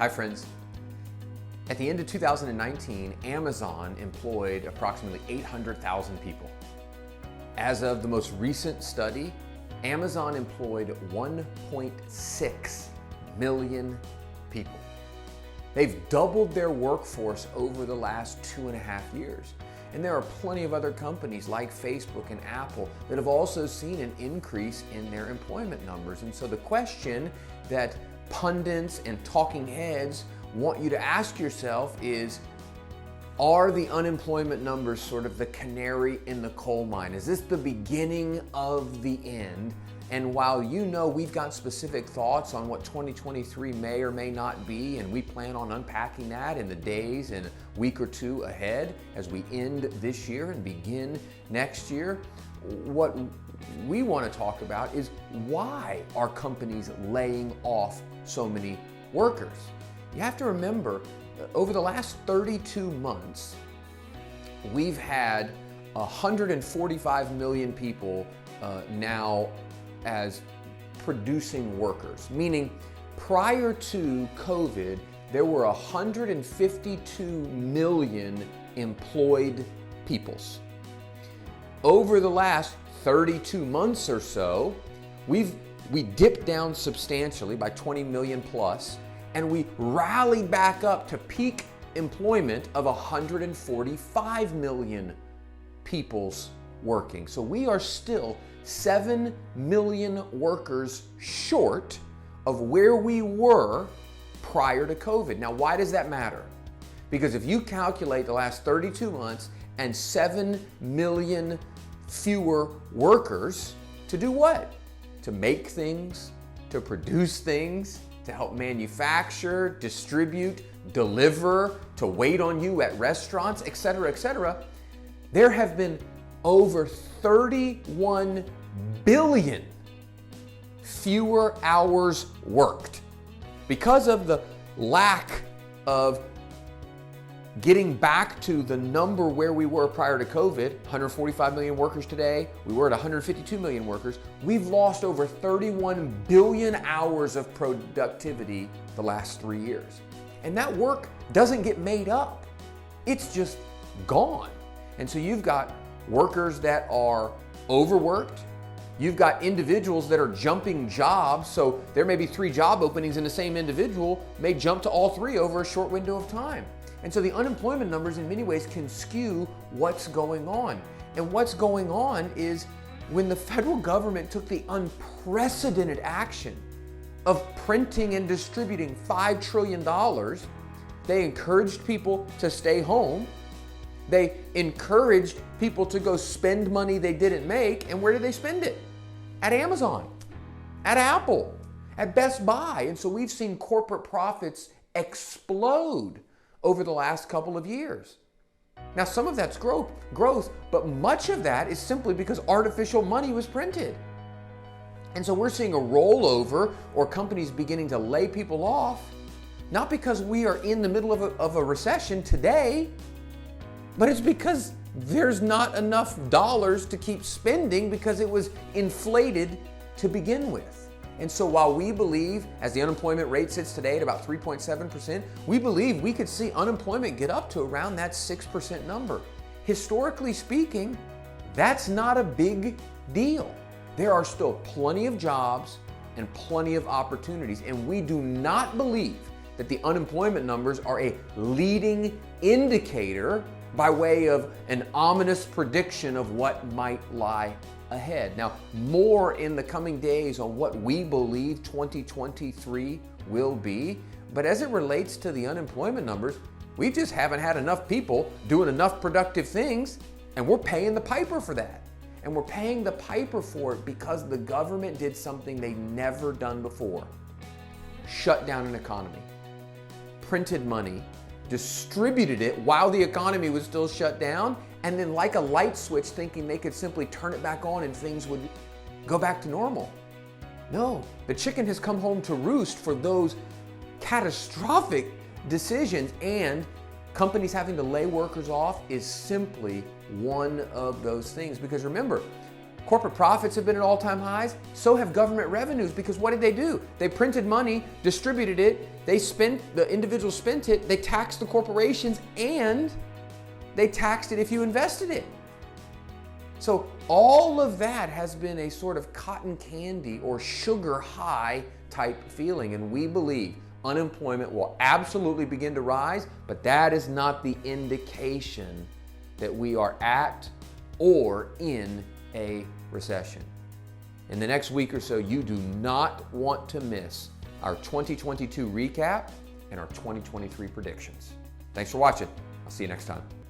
Hi friends. At the end of 2019, Amazon employed approximately 800,000 people. As of the most recent study, Amazon employed 1.6 million people. They've doubled their workforce over the last 2.5 years. And there are plenty of other companies like Facebook and Apple that have also seen an increase in their employment numbers. And so the question that pundits and talking heads want you to ask yourself is, are the unemployment numbers sort of the canary in the coal mine? Is this the beginning of the end? And while you know we've got specific thoughts on what 2023 may or may not be, and we plan on unpacking that in the days and a week or two ahead as we end this year and begin next year, what we want to talk about is why are companies laying off so many workers? You have to remember, over the last 32 months, we've had 145 million people now as producing workers, meaning prior to COVID, there were 152 million employed peoples. Over the last 32 months or so, we dipped down substantially by 20 million plus, and we rallied back up to peak employment of 145 million peoples working. So we are still 7 million workers short of where we were prior to COVID. Now, why does that matter? Because if you calculate the last 32 months and 7 million fewer workers, to do what? To make things, to produce things, to help manufacture, distribute, deliver, to wait on you at restaurants, etc., etc. There have been over 31 billion fewer hours worked because of the lack of getting back to the number where we were prior to COVID. 145 million workers today. We were at 152 million workers. We've lost over 31 billion hours of productivity the last 3 years. And that work doesn't get made up. It's just gone. And so you've got workers that are overworked. You've got individuals that are jumping jobs. So there may be 3 job openings and the same individual may jump to all 3 over a short window of time. And so the unemployment numbers in many ways can skew what's going on. And what's going on is when the federal government took the unprecedented action of printing and distributing $5 trillion, they encouraged people to stay home. They encouraged people to go spend money they didn't make. And where did they spend it? At Amazon, at Apple, at Best Buy. And so we've seen corporate profits explode over the last couple of years. Now, some of that's growth, but much of that is simply because artificial money was printed. And so we're seeing a rollover or companies beginning to lay people off, not because we are in the middle of a recession today, but it's because there's not enough dollars to keep spending because it was inflated to begin with. And so while we believe, as the unemployment rate sits today at about 3.7%, we believe we could see unemployment get up to around that 6% number. Historically speaking, that's not a big deal. There are still plenty of jobs and plenty of opportunities, and we do not believe that the unemployment numbers are a leading indicator by way of an ominous prediction of what might lie ahead. Now, more in the coming days on what we believe 2023 will be, but as it relates to the unemployment numbers, we just haven't had enough people doing enough productive things, and we're paying the piper for that. And we're paying the piper for it because the government did something they'd never done before. Shut down an economy, printed money, distributed it while the economy was still shut down, and then like a light switch thinking they could simply turn it back on and things would go back to normal. No, the chicken has come home to roost for those catastrophic decisions, and companies having to lay workers off is simply one of those things. Because remember, Corporate profits have been at all-time highs. So have government revenues, because what did they do? They printed money, distributed it, the individuals spent it, they taxed the corporations, and they taxed it if you invested it. So all of that has been a sort of cotton candy or sugar high type feeling, and we believe unemployment will absolutely begin to rise, but that is not the indication that we are at or in a recession. In the next week or so, you do not want to miss our 2022 recap and our 2023 predictions. Thanks for watching. I'll see you next time.